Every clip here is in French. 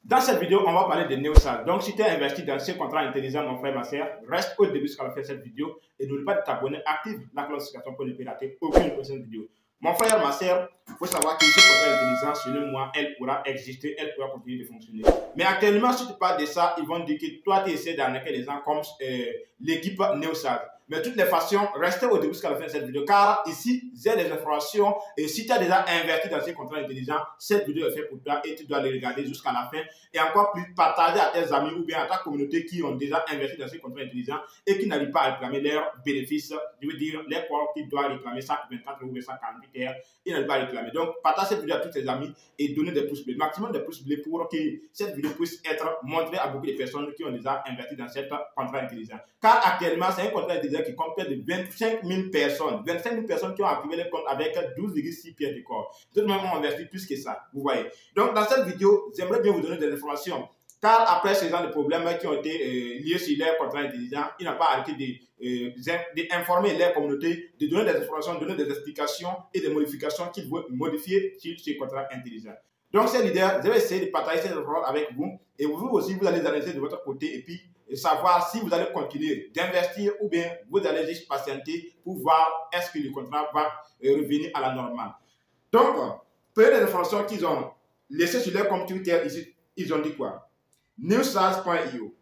Dans cette vidéo, on va parler de NeoSAG. Donc, si tu es investi dans ces contrats intelligents, mon frère, ma soeur, reste au début jusqu'à la fin de cette vidéo et n'oublie pas de t'abonner, active la cloche de notification pour ne pas rater aucune prochaine vidéo. Mon frère, ma soeur, il faut savoir que ce contrat intelligent, selon moi, elle pourra exister, elle pourra continuer de fonctionner. Mais actuellement, si tu parles de ça, ils vont dire que toi, tu essaies d'arnaquer les gens comme l'équipe NeoSAG. Mais de toutes les façons, restez au début jusqu'à la fin de cette vidéo, car ici, j'ai des informations et si tu as déjà investi dans ces contrats intelligents, cette vidéo est faite pour toi et tu dois les regarder jusqu'à la fin et encore plus partager à tes amis ou bien à ta communauté qui ont déjà investi dans ces contrats intelligents et qui n'arrivent pas à réclamer leurs bénéfices, je veux dire les points qu'ils doivent réclamer chaque 24 ou 148 heures, ils n'arrivent pas à réclamer. Donc, partage cette vidéo à tous tes amis et donnez des pouces bleus, maximum de pouces bleus pour que cette vidéo puisse être montrée à beaucoup de personnes qui ont déjà investi dans cet contrat intelligent. Car actuellement, c'est un contrat intelligent qui compte près de 25 000 personnes. 25 000 personnes qui ont activé les comptes avec 12,6 pieds de corps. Tout le monde a investi plus que ça, vous voyez. Donc, dans cette vidéo, j'aimerais bien vous donner des informations. Car après ce genre de problèmes qui ont été liés sur les contrats intelligents, ils n'ont pas arrêté d'informer les communautés, de donner des informations, de donner des explications et des modifications qu'ils veulent modifier sur ces contrats intelligents. Donc, ces leaders, je vais essayer de partager ces informations avec vous et vous aussi, vous allez analyser de votre côté et puis savoir si vous allez continuer d'investir ou bien vous allez juste patienter pour voir est-ce que le contrat va revenir à la normale. Donc, prenez les informations qu'ils ont laissées sur leur compte Twitter ici, ils ont dit quoi? NeoSAG.io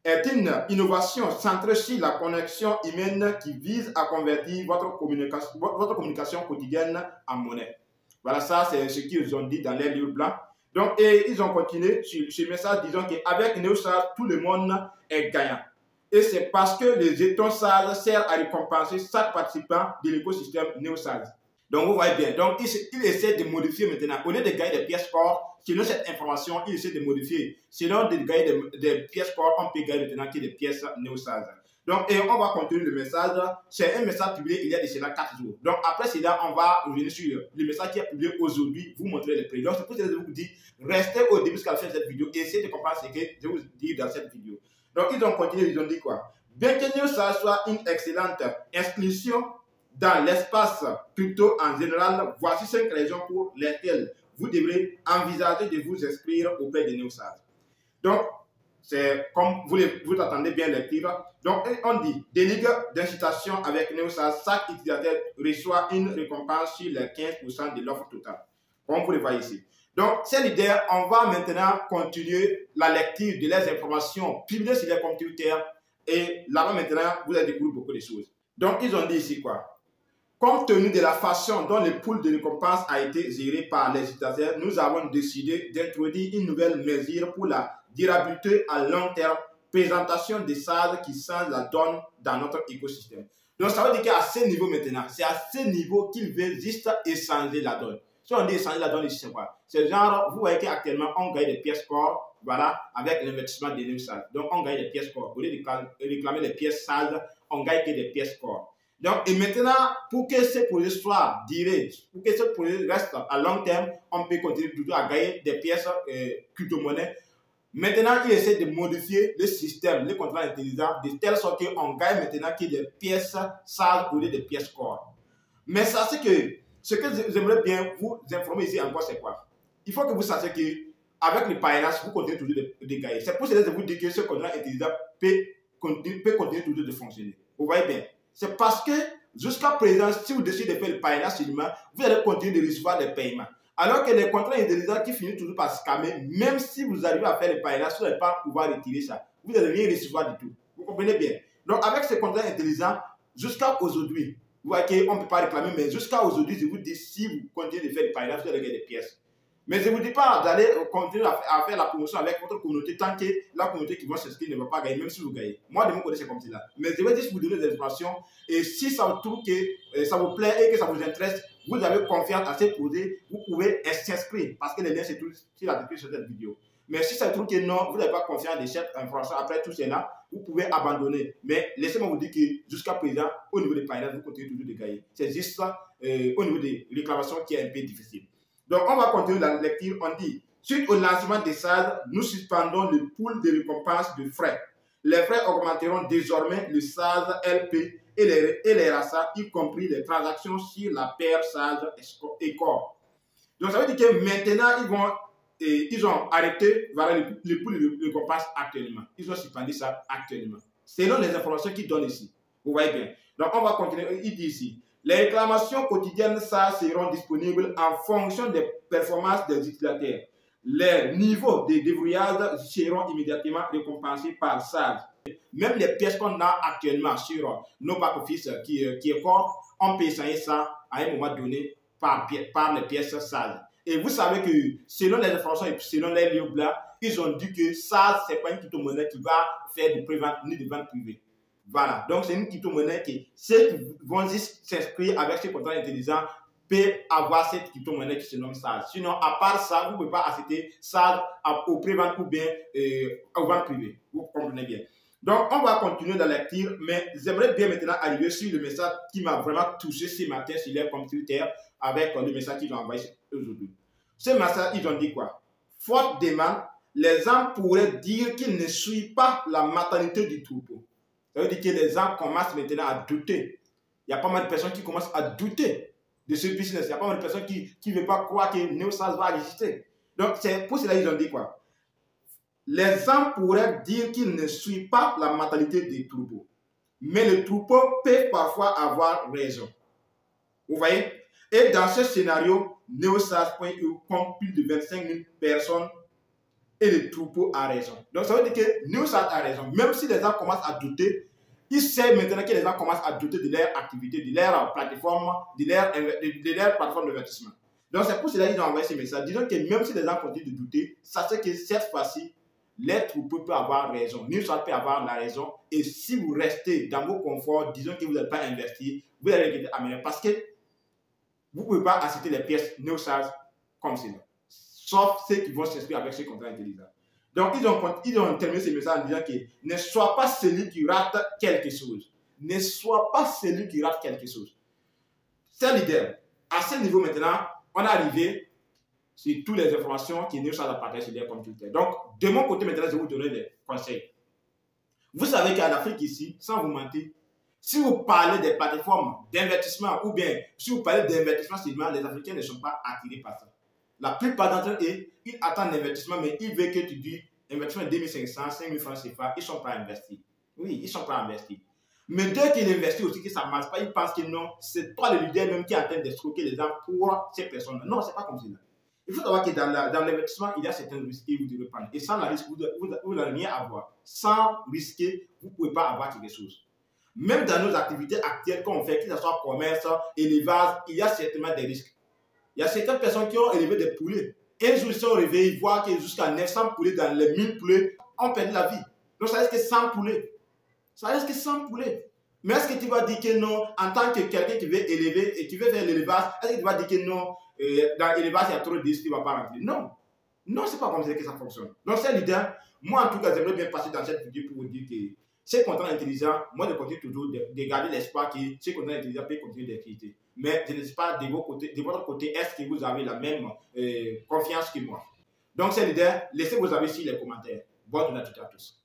est une innovation centrée sur la connexion humaine qui vise à convertir votre communication quotidienne en monnaie. Voilà, ça c'est ce qu'ils ont dit dans les livres blancs. Donc, et ils ont continué sur ce message disant qu'avec NeoSAG, tout le monde est gagnant. Et c'est parce que les jetons SAG servent à récompenser chaque participant de l'écosystème NeoSAG. Donc, vous voyez bien. Donc, il essaie de modifier maintenant. Au lieu de gagner des pièces corps, selon cette information, il essaie de modifier. Selon de gagner des pièces corps, on peut gagner maintenant que des pièces NeoSAG. Donc, et on va continuer le message. C'est un message publié il y a de cela 4 jours. Donc, après cela, on va revenir sur le message qui est publié aujourd'hui, vous montrer les prix. Donc, c'est pour ça que je vous dis, restez au début jusqu'à la fin de cette vidéo et essayez de comprendre ce que je vous dis dans cette vidéo. Donc, ils ont continué, ils ont dit quoi? Bien que NeoSAG soit une excellente inscription dans l'espace crypto en général, voici 5 raisons pour lesquelles vous devrez envisager de vous inscrire auprès de NeoSAG. Donc, c'est comme vous attendez bien les titres. Donc, on dit, des ligues d'incitation avec NeoSAG, chaque utilisateur reçoit une récompense sur les 15% de l'offre totale. Comme vous le voyez ici. Donc, ces leaders, on va maintenant continuer la lecture de les informations publiées sur les comptes Twitter. Et là-bas, maintenant, vous allez découvrir beaucoup de choses. Donc, ils ont dit ici quoi? Compte tenu de la façon dont le pool de récompense a été géré par les utilisateurs, nous avons décidé d'introduire une nouvelle mesure pour la durabilité à long terme, présentation des SAG qui changent la donne dans notre écosystème. Donc, ça veut dire qu'à ce niveau maintenant, c'est à ce niveau qu'ils veulent juste échanger la donne. Si on dit échanger la donne, c'est quoi? C'est genre, vous voyez qu'actuellement, on gagne des pièces corps, voilà, avec l'investissement des NeoSAG. Donc, on gagne des pièces corps. Au lieu de réclamer les pièces SAG, on gagne que des pièces corps. Donc, et maintenant, pour que ce projet soit duré, pour que ce projet reste à long terme, on peut continuer toujours à gagner des pièces crypto-monnaies. Maintenant, il essaie de modifier le système, le contrat intelligent, de telle sorte qu'on gagne maintenant que des pièces SAG au lieu des pièces corps. Mais ça, c'est que ce que j'aimerais bien vous informer ici encore, c'est quoi? Il faut que vous sachiez qu'avec le parrainage, vous continuez toujours de gagner. C'est pour cela que je vous dis que ce contrat intelligent peut continuer toujours de fonctionner. Vous voyez bien? C'est parce que jusqu'à présent, si vous décidez de faire le parrainage seulement, vous allez continuer de recevoir des paiements. Alors que les contrats intelligents qui finissent toujours par scammer, même si vous arrivez à faire le parrainage, vous n'allez pas pouvoir retirer ça. Vous n'allez rien recevoir du tout. Vous comprenez bien? Donc, avec ces contrats intelligents, jusqu'à aujourd'hui, vous voyez qu'on ne peut pas réclamer, mais jusqu'à aujourd'hui, je vous dis, si vous continuez de faire le parrainage, vous allez gagner des pièces. Mais je ne vous dis pas d'aller continuer à faire la promotion avec votre communauté tant que la communauté qui va s'inscrire ne va pas gagner, même si vous gagnez. Moi, de mon côté, c'est comme ça. Mais je vais juste vous donner des informations. Et si ça vous trouve que ça vous plaît et que ça vous intéresse, vous avez confiance à ces projets, vous pouvez s'inscrire parce que les liens, c'est tout sur la description de cette vidéo. Mais si ça vous trouve que non, vous n'avez pas confiance de cette information, après tout cela, vous pouvez abandonner. Mais laissez-moi vous dire que jusqu'à présent, au niveau des parrainages, vous continuez toujours de gagner. C'est juste ça, au niveau des réclamations qui est un peu difficile. Donc, on va continuer la lecture. On dit, suite au lancement des SAG, nous suspendons le pool de récompenses de frais. Les frais augmenteront désormais le SAG LP et les RASA, y compris les transactions sur la paire SAG et corps. Donc, ça veut dire que maintenant, ils vont ils ont arrêté voilà, les poules de compas actuellement. Ils ont suspendu ça actuellement. Selon les informations qu'ils donnent ici. Vous voyez bien. Donc, on va continuer. Il dit ici, les réclamations quotidiennes SARS seront disponibles en fonction des performances des utilisateurs. Les niveaux de débrouillage seront immédiatement récompensés par SARS. Même les pièces qu'on a actuellement sur nos back-office qui est corps, on peut essayer ça à un moment donné par les pièces SARS. Et vous savez que selon les informations et selon les livres là, ils ont dit que SARS, ce n'est pas une crypto-monnaie qui va faire de prévente ni de vente privée. Voilà, donc c'est une crypto-monnaie qui, ceux qui vont s'inscrire avec ce contrat intelligent peuvent avoir cette crypto-monnaie qui se nomme SARS. Sinon, à part ça, vous ne pouvez pas acheter SARS au pré-vente ou bien aux ventes privées. Vous comprenez bien. Donc, on va continuer dans la lecture, mais j'aimerais bien maintenant arriver sur le message qui m'a vraiment touché ce matin sur les computers avec le message qu'ils ont envoyé aujourd'hui. Ce message, ils ont dit quoi? Forte demande, les gens pourraient dire qu'ils ne suivent pas la maternité du troupeau. Ça veut dire que les gens commencent maintenant à douter. Il y a pas mal de personnes qui commencent à douter de ce business. Il y a pas mal de personnes qui ne veulent pas croire que NeoSARS va exister. Donc, c'est pour cela qu'ils ont dit quoi? Les gens pourraient dire qu'ils ne suivent pas la mentalité des troupeaux. Mais le troupeau peut parfois avoir raison. Vous voyez? Et dans ce scénario, NeoSARS.eu compte plus de 25 000 personnes et le troupeau a raison. Donc ça veut dire que NeoSARS a raison. Même si les gens commencent à douter, ils savent maintenant que les gens commencent à douter de leur activité, de leur plateforme, de leur plateforme d'investissement. Donc c'est pour cela qu'ils ont envoyé ce message. Disons que même si les gens continuent de douter, sachez que cette fois-ci, les troupeaux peuvent avoir raison. NeoSARS peut avoir la raison. Et si vous restez dans vos conforts, disons que vous n'êtes pas investi, vous allez regretter amener. Parce que vous ne pouvez pas acheter les pièces NeoSARS comme cela. Sauf ceux qui vont s'inscrire avec ce contrat intelligent. Donc, ils ont terminé ce message en disant que ne sois pas celui qui rate quelque chose. Ne sois pas celui qui rate quelque chose. C'est l'idée. À ce niveau maintenant, on est arrivé sur toutes les informations qui nous sont à partager sur les computers. Donc, de mon côté maintenant, je vais vous donner des conseils. Vous savez qu'en Afrique ici, sans vous mentir, si vous parlez des plateformes d'investissement ou bien si vous parlez d'investissement seulement, les Africains ne sont pas attirés par ça. La plupart d'entre eux, ils attendent l'investissement, mais ils veulent que tu dis investissement de 2500, 5000 francs CFA, ils ne sont pas investis. Oui, ils ne sont pas investis. Mais dès qu'ils investissent aussi, que ça ne marche pas, ils pensent que non, c'est toi le leader même qui est en train d'escroquer les gens pour ces personnes. Non, ce n'est pas comme ça. Il faut savoir que dans l'investissement, il y a certains risques que vous devez prendre. Et sans le risque, vous n'allez rien avoir. Sans risquer, vous ne pouvez pas avoir quelque chose. Même dans nos activités actuelles qu'on fait, que ce soit commerce, élevage, il y a certainement des risques. Il y a certaines personnes qui ont élevé des poulets. Un jour, ils sont réveillés, ils voient que jusqu'à 900 poulets dans les 1000 poulets ont perdu la vie. Donc, ça risque 100 poulets. Ça risque 100 poulets. Mais est-ce que tu vas dire que non, en tant que quelqu'un qui veut élever et qui veut faire l'élevage, est-ce que tu vas dire que non, dans l'élevage, il y a trop de risques, tu ne vas pas rentrer? Non. Non, ce n'est pas comme ça que ça fonctionne. Donc, c'est l'idée. Moi, en tout cas, j'aimerais bien passer dans cette vidéo pour vous dire que ces contrats intelligents, moi, je continue toujours de garder l'espoir que ces contrats intelligents peuvent continuer d'exister. Mais je ne sais pas de votre côté, est-ce que vous avez la même confiance que moi? Donc, c'est l'idée. Laissez vos avis sur les commentaires. Bonne journée à toutes et à tous.